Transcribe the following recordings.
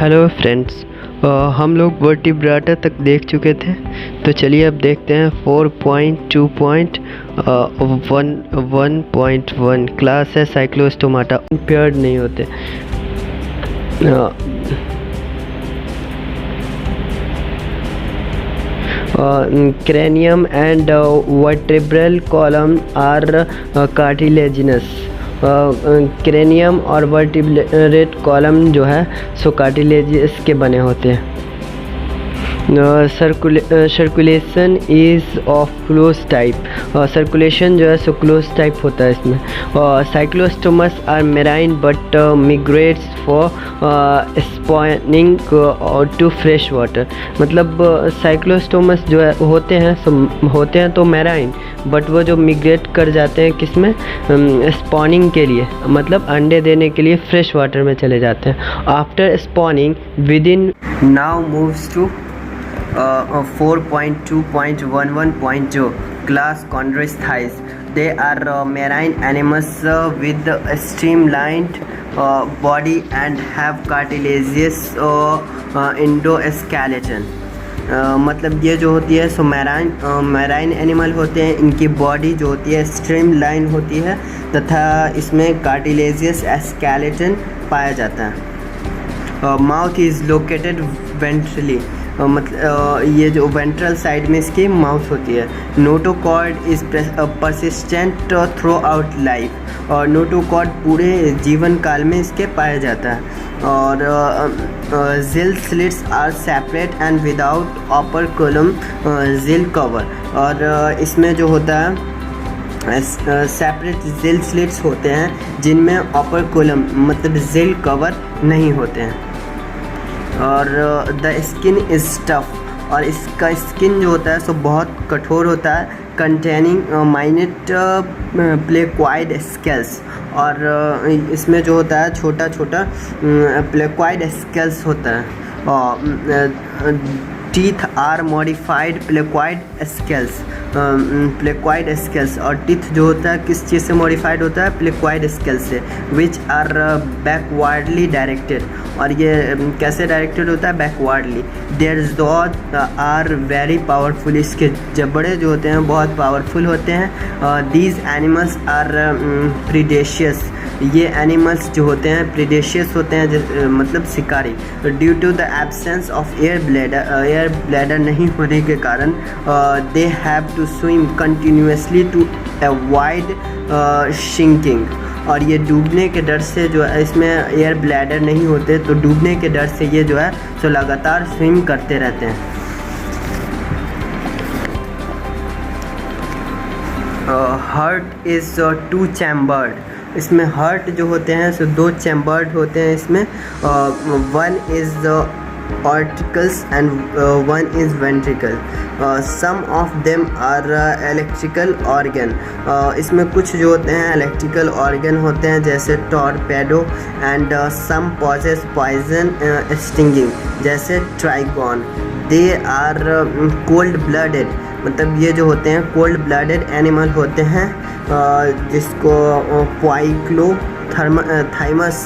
Hello friends. हम लोग वर्टिब्राटा तक देख चुके थे, तो चलिए अब देखते हैं 4.2.1.1 क्लास है साइक्लोस्टोमाटा। पेयर्ड नहीं होते। Cranium and vertebral column are cartilaginous। Cranium और वर्टिब्रेट कॉलम जो है सो कार्टिलेजियस के बने होते हैं। Circulation is of close type. Circulation जो है सो क्लोज टाइप होता है इसमें। Cyclostomes are marine but migrates for spawning to fresh water. मतलब साइक्लोस्टोमस जो है होते हैं तो मेराइन, बट वो जो मिग्रेट कर जाते हैं किस में, स्पॉनिंग के लिए, मतलब अंडे देने के लिए फ्रेश वाटर में चले जाते हैं। After spawning within now moves to 4.2.11.0 class chondrosthyes. They are marine animals with a streamlined body and have cartilaginous endoskeleton. मतलब ये जो होती है सो मैराइन एनिमल होते हैं। इनकी बॉडी जो होती है स्ट्रीम लाइन होती है तथा इसमें कार्टिलेजियस स्केलेटन पाया जाता है। Mouth is located ventrally. मतलब ये जो वेंट्रल साइड में इसकी माउथ होती है। Notochord is persistent through out life. और नोटोकॉर्ड पूरे जीवन काल में इसके पाया जाता है। और gill slits are separate and without operculum gill cover. और इसमें जो होता है सेपरेट जिल स्लिट्स होते हैं जिनमें अपर कॉलम मतलब जिल कवर नहीं होते हैं। और द स्किन इज़ टफ। और इसका स्किन जो होता है सो बहुत कठोर होता है। Containing minute placoid scales. और इसमें जो होता है छोटा छोटा प्लेक्वाइड स्केल्स होता है। और teeth are modified placoid scales. और टीथ जो होता है किस चीज़ से मॉडिफाइड होता है, प्लेक्वाइड स्केल्स से। Which are backwardly directed. और ये कैसे डायरेक्टेड होता है, backwardly. Their jaws are very powerful. इसके जबड़े जो होते हैं बहुत पावरफुल होते हैं। These animals are predaceous. ये एनिमल्स जो होते हैं प्रीडेशियस होते हैं, मतलब शिकारी। Due to the absence of air bladder नहीं होने के कारण they have to swim continuously to avoid sinking. और ये डूबने के डर से जो है, इसमें एयर ब्लैडर नहीं होते तो डूबने के डर से ये जो है सो लगातार स्विम करते रहते हैं। Heart is two chambered. इसमें हार्ट जो होते हैं सो दो चैम्बर्ड होते हैं इसमें। One is auricles and one is ventricle. Some of them are electrical organ. इसमें कुछ जो होते हैं इलेक्ट्रिकल ऑर्गन होते हैं जैसे torpedo. And some possess poison stinging जैसे Trygon. They are cold blooded. मतलब ये जो होते हैं कोल्ड ब्लडेड एनिमल होते हैं जिसको poikilothermous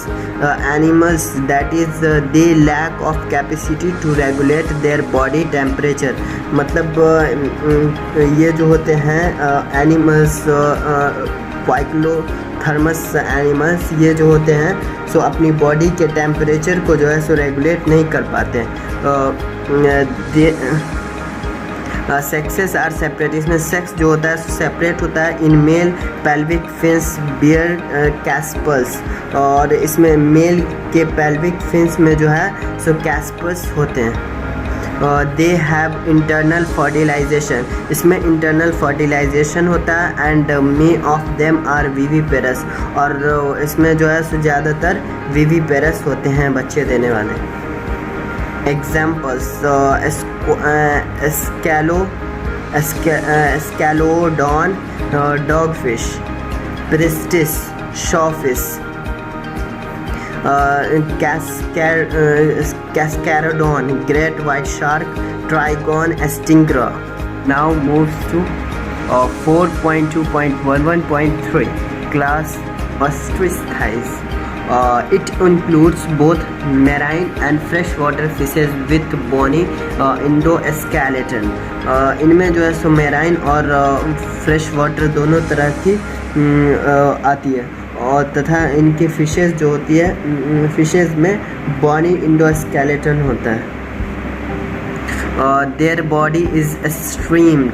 animals, that is they lack of capacity to regulate their body temperature। मतलब ये जो होते हैं एनिमल्स poikilothermous एनिमल्स ये जो होते हैं सो अपनी बॉडी के टेम्परेचर को जो है सो रेगुलेट नहीं कर पाते हैं। Sexes are separate. इसमें सेक्स जो होता है सेपरेट होता है। In male pelvic fins bear claspers. और इसमें मेल के पेल्विक फिन्स में जो है सो कैस्पल्स होते हैं। They have internal fertilization. इसमें इंटरनल फर्टिलाइजेशन होता है। And many of them are viviparous. और इसमें जो है सो ज़्यादातर विविपेरस होते हैं, बच्चे देने वाले। Examples: Scalodon, dogfish; Pristis, shawfish; Cascarodon, great white shark; Trigon, stingray. Now moves to 4.2.11.3 class Ostristhies. It includes both marine and freshwater fishes with bony endoskeleton. इनमें जो है सो मेराइन और फ्रेश वाटर दोनों तरह की आती है, और तथा इनकी फिशेस जो होती है, फिशेस में बॉनी इंडोस्केलेटन होता है. Their body is streamed.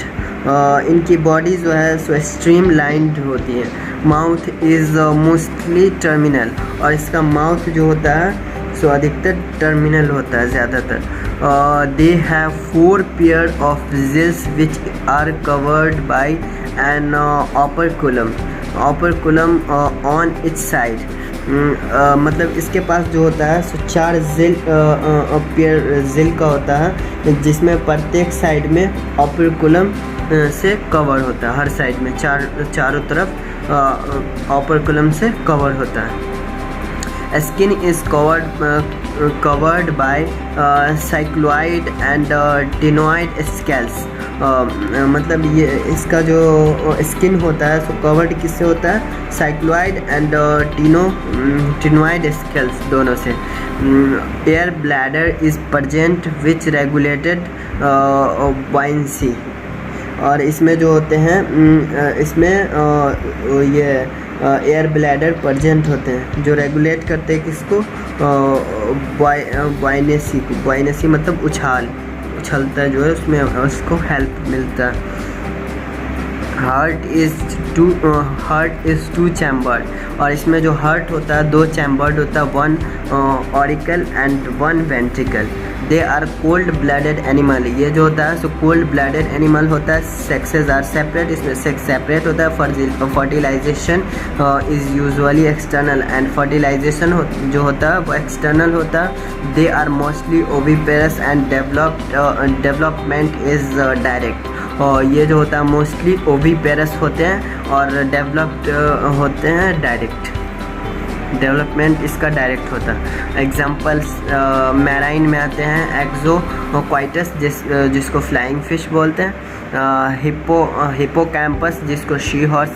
इनकी बॉडी जो है सो स्ट्रीम लाइंड होती है. माउथ इज़ मोस्टली टर्मिनल, और इसका माउथ जो होता है सो अधिकतर टर्मिनल होता है ज़्यादातर. They have 4 pair of gills which are covered by an operculum on each side. मतलब इसके पास जो होता है सो 4 पेयर जिल का होता है, जिसमें प्रत्येक साइड में ऑपरकुलम से कवर होता है. हर साइड में चारों तरफ ऑपरकुलम से कवर होता है. Skin is covered by cycloid and tenoid scales. मतलब ये इसका जो स्किन होता है सो कवर्ड किससे होता है, साइक्लॉइड एंड टिनोइड स्केल्स दोनों से. Air bladder is present which regulated buoyancy. और इसमें जो होते हैं इसमें ये एयर ब्लैडर प्रेजेंट होते हैं जो रेगुलेट करते हैं किसको, बाइनेसी को. बाइनेसी मतलब उछलता है जो है, उसमें उसको हेल्प मिलता है. Heart is 2 chambered. और इसमें जो हार्ट होता है 2 चैम्बर्ड होता है, 1 auricle and 1 ventricle. They are cold blooded animal. ये जो होता है सो कोल्ड ब्लडेड एनिमल होता है. Sexes are separate. इसमें सेक्स सेपरेट होता है. Fertilization is usually external, and fertilization जो होता है वो एक्सटर्नल होता है. They are mostly oviparous and development is direct. और ये जो होता है मोस्टली ओविपेरस होते हैं और डेवलप्ड होते हैं डायरेक्ट. डेवलपमेंट इसका डायरेक्ट होता है. एग्जांपल्स मैराइन में आते हैं एक्सोक्वाइटस जिसको फ्लाइंग फिश बोलते हैं, हिप्पोकैम्पस जिसको शी हॉर्स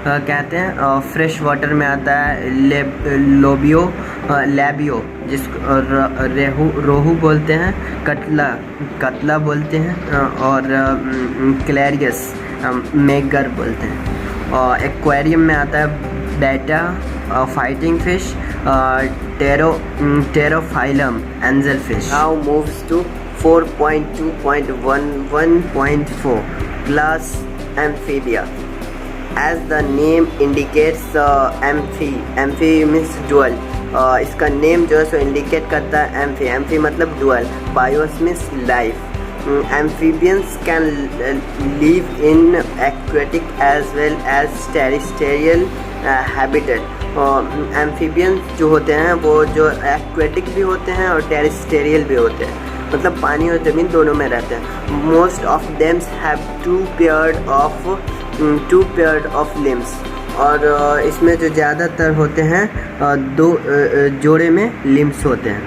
कहते हैं. फ्रेश वाटर में आता है लैबियो जिसको रोहू बोलते हैं, कतला बोलते हैं, और क्लैरियस मेगर बोलते हैं. और एक्वेरियम में आता है betta fighting fish, pterophyllum angel fish. Now moves to 4.2.11.4 class amphibia. As the name indicates, amphi means dual. इसका नेम जो है सो इंडिकेट करता है एम्फी. एम्फी मतलब dual. Bios means life. Amphibians can live in aquatic as well as terrestrial habitat. Amphibians जो होते हैं वो जो एक्वेटिक भी होते हैं और टेरेस्टेरियल भी होते हैं, मतलब पानी और ज़मीन दोनों में रहते हैं. Most of thems have 2 paired of limbs. और इसमें जो ज़्यादातर होते हैं 2 जोड़े में लिम्स होते हैं.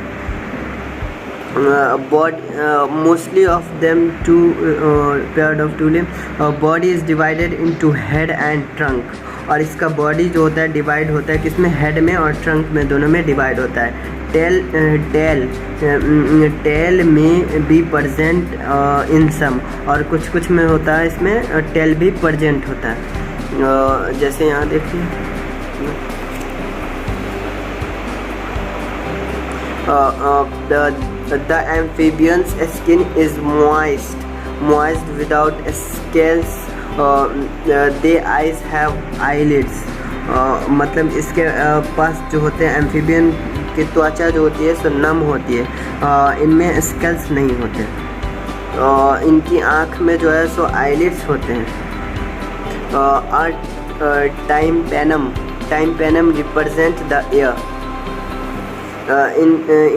Mostly of them 2 paired of 2 limbs. Body is divided into head and trunk. और इसका बॉडी जो होता है डिवाइड होता है किसमें, हेड में और ट्रंक में, दोनों में डिवाइड होता है. टेल में भी प्रेजेंट इन सम, और कुछ में होता है इसमें टेल भी प्रेजेंट होता है. जैसे यहाँ देखिए the amphibian's skin is moist without scales. Their eyes have eyelids. मतलब इसके पास जो होते हैं एम्फीबियन की त्वचा जो होती है सो नम होती है. इनमें स्केल्स नहीं होते. इनकी आँख में जो है सो आईलिड्स होते हैं. Tympanum represent the air.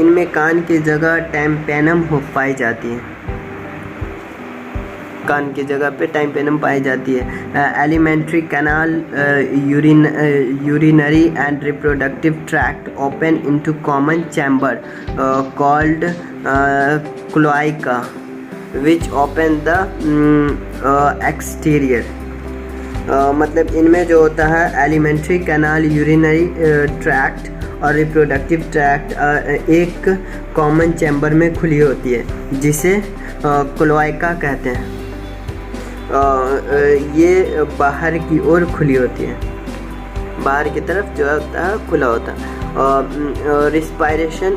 इनमें कान की जगह टाइम्पेनम पाई जाती है. कान की जगह पे टाइम्पेनम पाई जाती है. Alimentary canal, urinary and reproductive tract open into common chamber called cloaca which open the exterior. मतलब इनमें जो होता है एलिमेंट्री कैनाल, यूरिनरी ट्रैक्ट और रिप्रोडक्टिव ट्रैक्ट एक कॉमन चैम्बर में खुली होती है जिसे क्लोएका कहते हैं। ये बाहर की ओर खुली होती है, बाहर की तरफ जो होता है खुला होता है। रिस्पायरेशन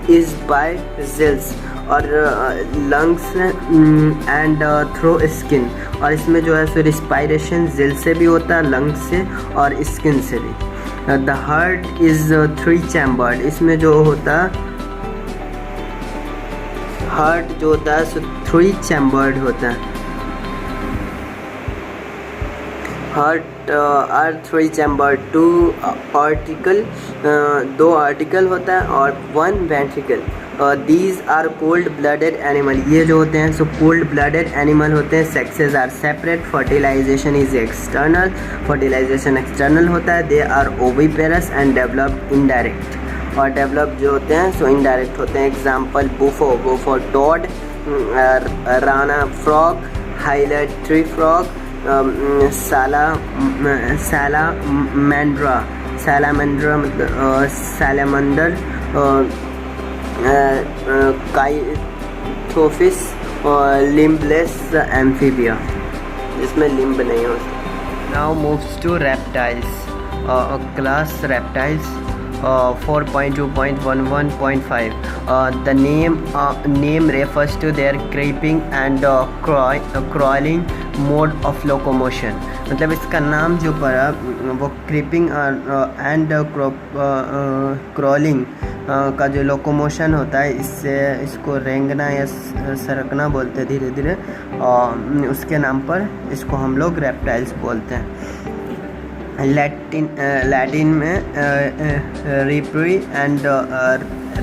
इज बाय जेल्स और लंग्स एंड थ्रू स्किन, और इसमें जो है सो रिस्पायरेशन जेल से भी होता है, लंग्स से और स्किन से भी। द हार्ट इज 3 चैम्बर्ड, इसमें जो होता है हार्ट जो होता है सो 3 चैम्बर्ड होता है। Heart are 3 chamber, 2 auricle, 2 auricle होता है और 1 ventricle. These are cold blooded animal, ये जो होते हैं सो कोल्ड ब्लडेड एनिमल होते हैं। Sexes are separate, fertilization is external, fertilization external होता है। They are oviparous and developed indirect, और डेवलप जो होते हैं सो इनडायरेक्ट होते हैं। Example Bufo toad, Rana frog, Hyla tree frog, Salamandra मतलब सैलामंडर, काइथोफिस और लिम्बलेस एम्फीबिया, जिसमें लिम्ब नहीं होता। Now moves to reptiles, class reptiles 4.2.11.5. The name refers to their creeping and crawling mode of locomotion. मतलब इसका नाम जो पड़ा वो क्रीपिंग एंड क्रॉलिंग का जो लोकोमोशन होता है, इससे इसको रेंगना या सरकना बोलते हैं धीरे धीरे, उसके नाम पर इसको हम लोग रेप्टाइल्स बोलते हैं। लैटिन में रिप्री एंड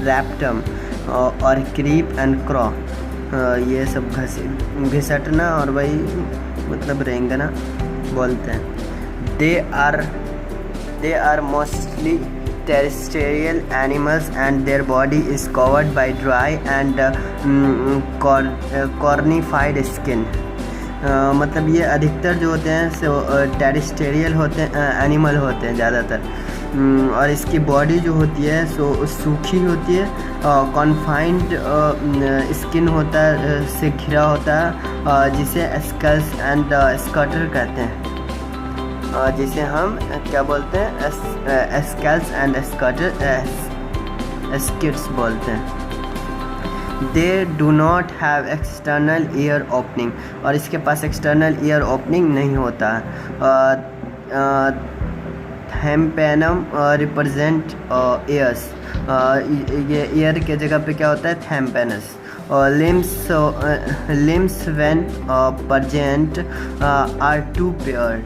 रैप्टम और क्रीप एंड क्रॉ, ये सब घिसटना और वही मतलब रेंगना बोलते हैं। They are mostly terrestrial animals and their body is covered by dry and cornified skin. मतलब ये अधिकतर जो होते हैं सो टेरेस्टेरियल होते हैं, एनिमल होते हैं ज़्यादातर, और इसकी बॉडी जो होती है सो सूखी होती है, कॉन्फाइंड स्किन होता है, से घिरा होता है, जिसे स्कल्स एंड स्कटर कहते हैं, जिसे हम क्या बोलते हैं स्कल्स एंड स्कटर स्किट्स बोलते हैं। They do not have external ear opening, और इसके पास एक्सटर्नल ईयर ओपनिंग नहीं होता। थैम्पेनम रिप्रेजेंट ईयर्स, ये ईयर के जगह पे क्या होता है tympanum. Limbs when present are 2 paired,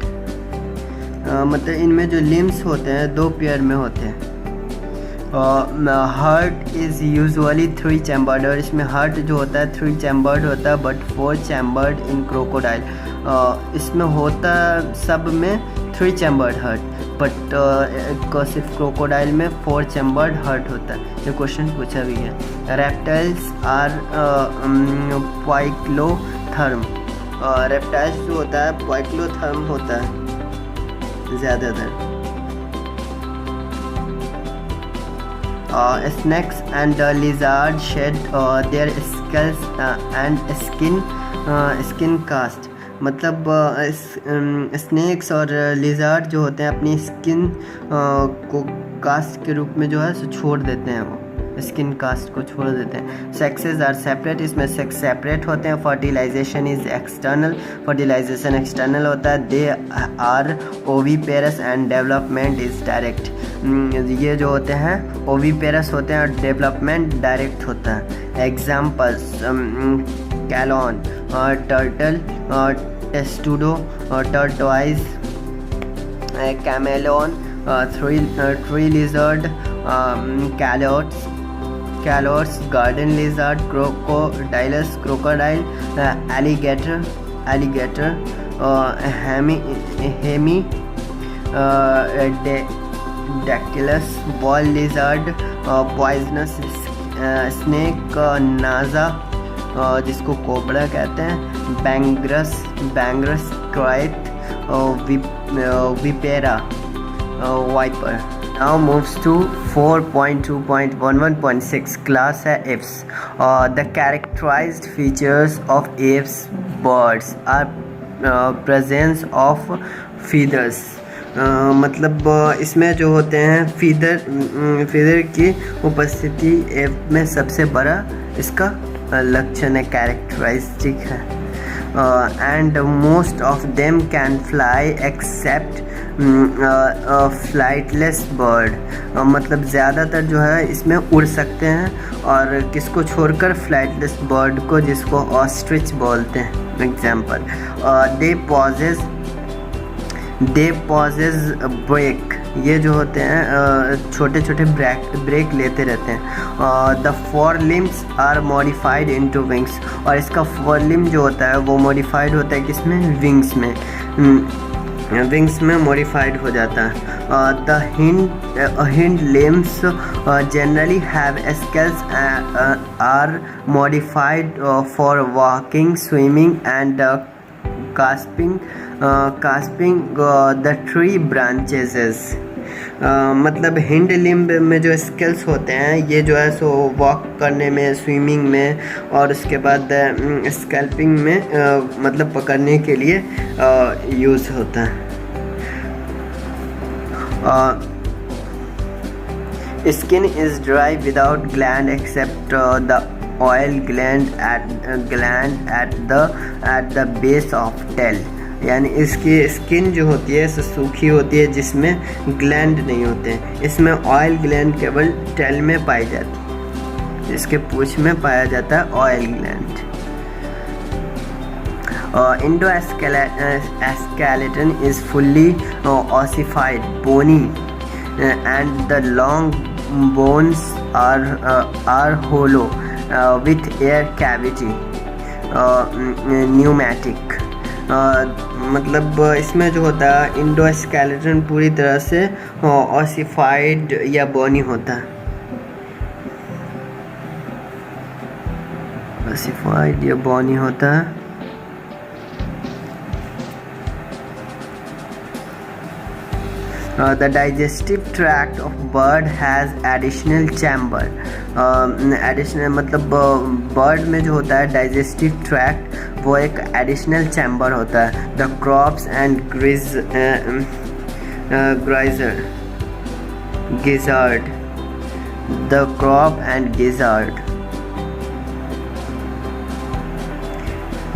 मतलब इनमें जो लिम्स होते हैं 2 पेयर में होते हैं। हार्ट इज़ यूजुअली 3 चैम्बर्ड, और इसमें हार्ट जो होता है 3 चैम्बर्ड होता है, बट 4 चैम्बर्ड इन क्रोकोडाइल। इसमें होता सब में 3 चैम्बर्ड हार्ट, बट सिर्फ क्रोकोडाइल में 4 चैम्बर्ड हार्ट होता है। ये क्वेश्चन पूछा भी है। रेप्टाइल्स आर पॉइक्लोथर्म, रेप्टाइल्स जो होता है पॉइक्लोथर्म होता है ज़्यादातर। Snakes and lizards shed their skulls and skin cast, मतलब स्नेक्स और लिजार्ड जो होते हैं अपनी स्किन को कास्ट के रूप में जो है सो छोड़ देते हैं, वो स्किन कास्ट को छोड़ देते हैं। सेक्सेस आर सेपरेट, इसमें सेक्स सेपरेट होते हैं। Fertilization is external, fertilization external होता है। They are oviparous and development is direct, ये जो होते हैं ओवीपेरस होते हैं और डेवलपमेंट डायरेक्ट होता है। Examples Chelone, turtle, Testudo, tortoise, chameleon, tree lizard, Calotes, garden lizard, crocodile, alligator, Hemidactylus, wall lizard, poisonous snake, Naja जिसको कोबरा कहते हैं, Bungarus krait, Vipera viper. Now moves to 4.2.11.6 class है apes. The characterized features of apes birds are presence of feathers. मतलब इसमें जो होते हैं feather की उपस्थिति एप में सबसे बड़ा इसका लक्षण है, कैरेक्टरिस्टिक है. And most of them can fly except flightless bird. मतलब ज़्यादातर जो है इसमें उड़ सकते हैं, और किसको छोड़कर फ्लाइटलेस बर्ड को, जिसको ऑस्ट्रिच बोलते हैं. Example, they possess break. ये जो होते हैं छोटे छोटे ब्रेक लेते रहते हैं. The fore limbs are modified into wings. और इसका फोर लिम जो होता है वो मॉडिफाइड होता है किसमें, विंग्स में. विंग्स में मॉडिफाइड हो जाता है. The hind limbs generally have scales are modified for walking, swimming and clasping the tree branches. मतलब हिंड लिम्ब में जो स्किल्स होते हैं ये जो है सो वॉक करने में, स्विमिंग में, और उसके बाद स्कैल्पिंग में मतलब पकड़ने के लिए यूज़ होता है. Skin is dry without gland except the oil gland at the base of tail. यानी इसकी स्किन जो होती है सूखी होती है, जिसमें ग्लैंड नहीं होते हैं. इसमें ऑयल ग्लैंड केवल टेल में पाई जाती है, इसके पूंछ में पाया जाता है oil gland. Endoskeleton is fully ossified, bony, and the long bones are hollow with air cavity, pneumatic. मतलब इसमें जो होता है इंडोस्केलेटन पूरी तरह से ऑसिफाइड या बोनी होता है. ऑसिफाइड या बोनी होता है. The digestive tract of bird has additional chamber. Additional मतलब bird में जो होता है digestive tract वो एक additional chamber होता है. The crops and gizzard. The crop and gizzard.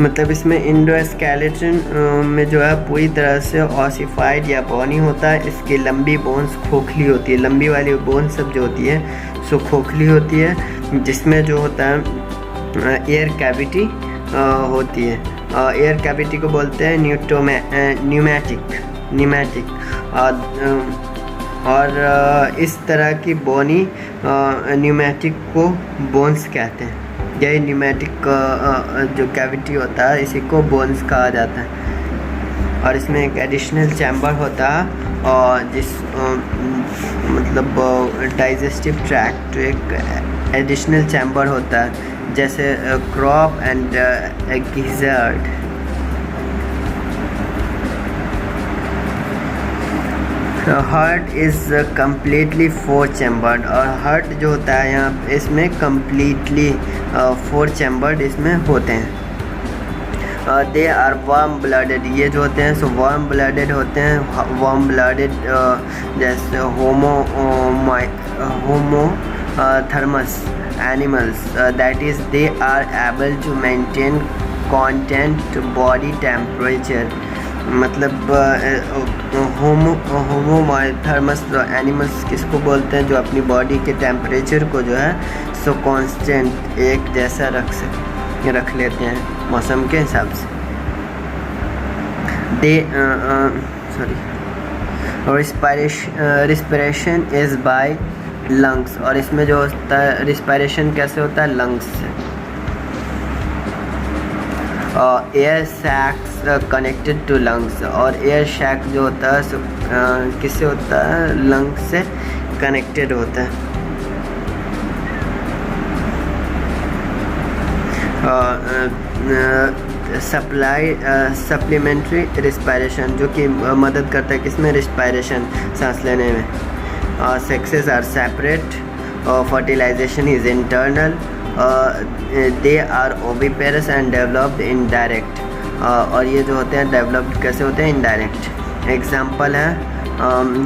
मतलब इसमें इंडोस्केलेटन में जो है पूरी तरह से ऑसिफाइड या बोनी होता है. इसकी लंबी बोन्स खोखली होती है. लंबी वाली बोन सब जो होती है सो खोखली होती है, जिसमें जो होता है एयर कैविटी होती है. एयर कैविटी को बोलते हैं न्यूमैटिक. और इस तरह की बोनी न्यूमैटिक को बोन्स कहते हैं. यही न्यूमैटिक जो कैविटी होता है इसी को बोन्स कहा जाता है. और इसमें एक एडिशनल चैम्बर होता है, और जिस मतलब डाइजेस्टिव ट्रैक्ट एक एडिशनल चैम्बर होता है, जैसे crop and gizzard. Heart is completely 4 chambered. और हार्ट जो होता है यहाँ इसमें कम्प्लीटली 4 चैम्बर्ड इसमें होते हैं. They are warm blooded. ये जो होते हैं सो वार्म ब्लडेड होते हैं. वार्म ब्लडेड जैसे homeothermous animals, that is they are able to maintain constant body temperature. मतलब होमोथर्मस एनिमल्स किसको बोलते हैं, जो अपनी बॉडी के टेम्परेचर को जो है सो कांस्टेंट एक जैसा रख लेते हैं मौसम के हिसाब से. Respiration is by lungs. और इसमें जो होता है रिस्पिरेशन कैसे होता है, लंग्स से. Air sacs connected to lungs. और एयर सैक जो होता है किससे होता है, लंग्स से कनेक्टेड होता है. सप्लीमेंट्री रिस्पायरेशन जो कि मदद करता है किसमें, रिस्पायरेशन सांस लेने में. sexes are separate, fertilization is internal, they are oviparous and developed indirect. और ये जो होते हैं डेवलप्ड कैसे होते हैं, इनडायरेक्ट. एग्जाम्पल है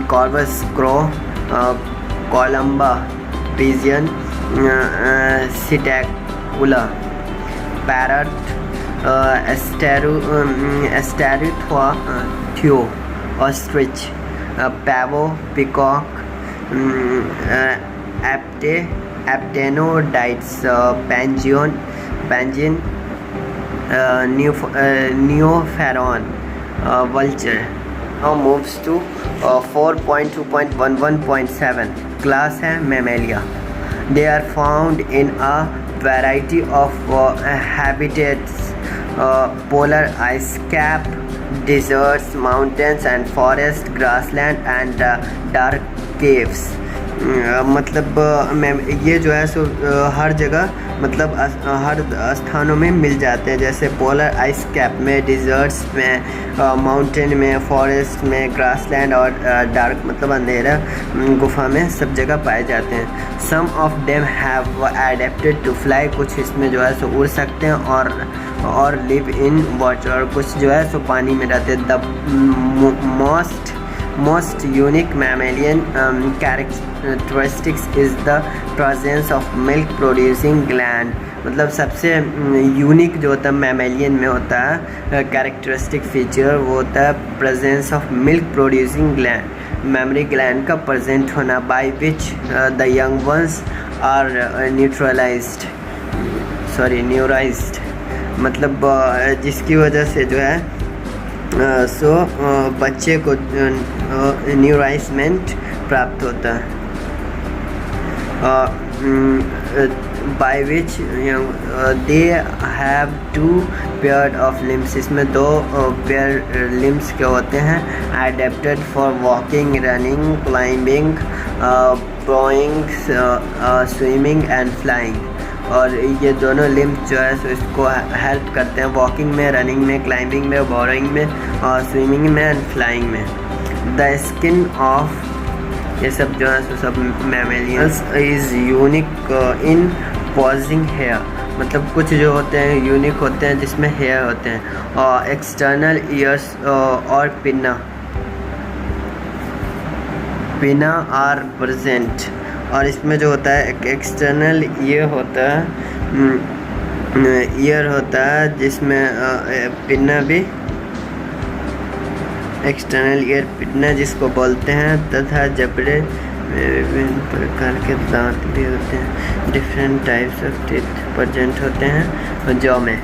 Corvus crow, Columba pigeon, Psittacula parrot, Struthio ostrich, Pavo peacock, Aptenodytes, penguin, Neophron, vulture. Now moves to 4.2.11.7 class है Mammalia. They are found in a variety of habitats, polar ice cap, deserts, mountains and forest, grassland and dark caves. मतलब ये जो है सो हर जगह मतलब हर स्थानों में मिल जाते हैं, जैसे पोलर आइस कैप में, डिज़र्ट्स में, माउंटेन में, फॉरेस्ट में, ग्रासलैंड और डार्क मतलब अंधेरा गुफा में सब जगह पाए जाते हैं. Some of them have adapted to fly, कुछ इसमें जो है सो उड़ सकते हैं और लिव इन वाटर, और कुछ जो है सो पानी में रहते हैं. The most unique mammalian characteristics is the presence of milk producing gland. मतलब सबसे यूनिक जो होता है मैमेलियन में होता है कैरेक्टरिस्टिक फीचर, वो होता है presence of milk producing gland, mammary gland का प्रेजेंट होना, by which the young ones are nourished, मतलब जिसकी वजह से जो है बच्चे को न्यूराइजमेंट प्राप्त होता है. By which they have 2 pair of limbs, इसमें 2 पेयर लिम्स के होते हैं. Adapted for walking, running, climbing, Boeing, swimming and flying. और ये दोनों लिम्स जो है सो इसको हेल्प करते हैं वॉकिंग में, रनिंग में, क्लाइंबिंग में, बोरोइंग में और स्विमिंग में एंड फ्लाइंग में. द स्किन ऑफ ये सब जो है सो सब mammalians is unique in possessing hair, मतलब कुछ जो होते हैं यूनिक होते हैं जिसमें हेयर होते हैं. और एक्सटर्नल ईयर्स और पिना आर प्रेजेंट, और इसमें जो होता है एक एक्सटर्नल ईयर होता है जिसमें पिन्ना भी एक्सटर्नल ईयर पिन्ना जिसको बोलते हैं, तथा जबड़े में विभिन्न प्रकार के दांत भी होते हैं. Different types of teeth present होते हैं जॉ में.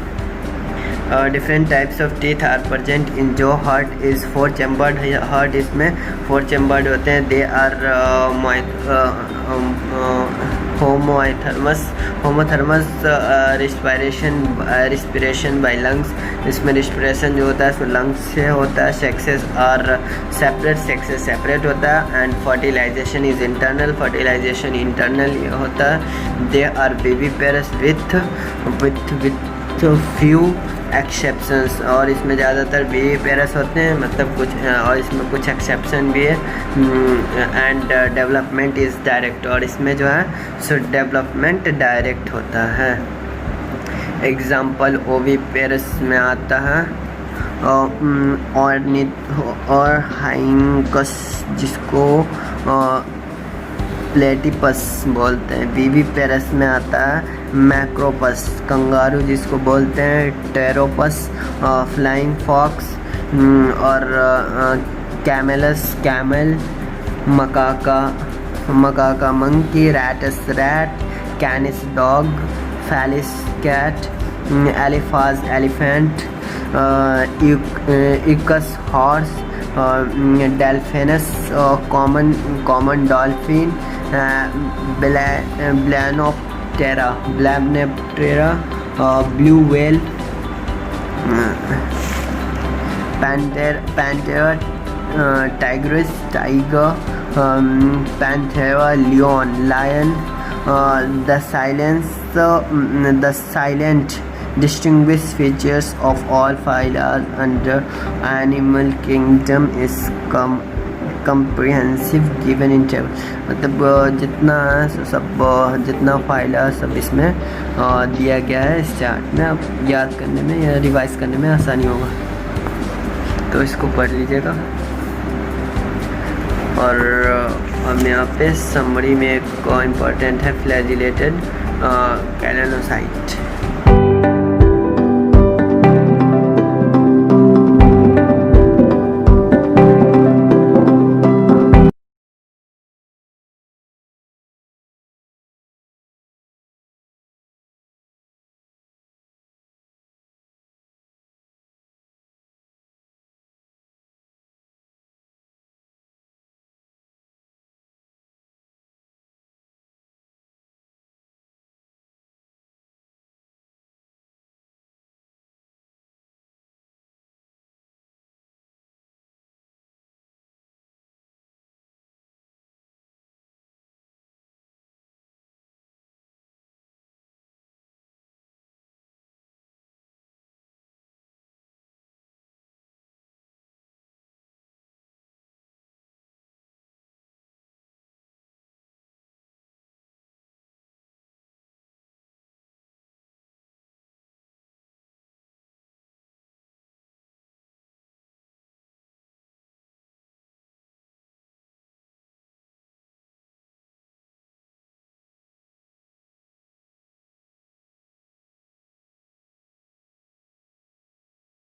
Different types of teeth are present in jaw. Heart is 4 chambered, heart इसमें 4 चैम्बर्ड होते हैं. They are homeothermous respiration by lungs, इसमें रिस्पिरेशन जो होता है सो लंग्स से होता है. सेक्सेस आर सेपरेट होता है. And fertilization is internal, fertilization internal होता है. They are viviparous with few exceptions, और इसमें ज़्यादातर बेबीपेरस होते हैं, मतलब कुछ और इसमें कुछ एक्सेप्शन भी है. एंड डेवलपमेंट इज़ डायरेक्ट, और इसमें जो है सो डेवलपमेंट डायरेक्ट होता है. एग्जाम्पल ओविपेरस में आता है और हाइंकस जिसको प्लेटिपस बोलते हैं. विविपेरस में आता है मैक्रोपस, कंगारू जिसको बोलते हैं टेरोपस, फ्लाइंग फॉक्स और camel, Macaca monkey, Rattus rat, Canis dog, Felis cat, Elephas elephant, Equus horse, Delphinus common dolphin, Balaenoptera blue whale, Panthera tigris tiger, Panthera lion, the silent distinguished features of all phyla under animal kingdom is comprehensive given in table, मतलब जितना सब जितना file है सब इसमें दिया गया है इस चार्ट में। अब याद करने में या रिवाइज करने में आसानी होगा, तो इसको पढ़ लीजिएगा। और हम यहाँ पे समरी में एक इम्पॉर्टेंट है फ्लैजिलेटेड कैलेनोसाइट।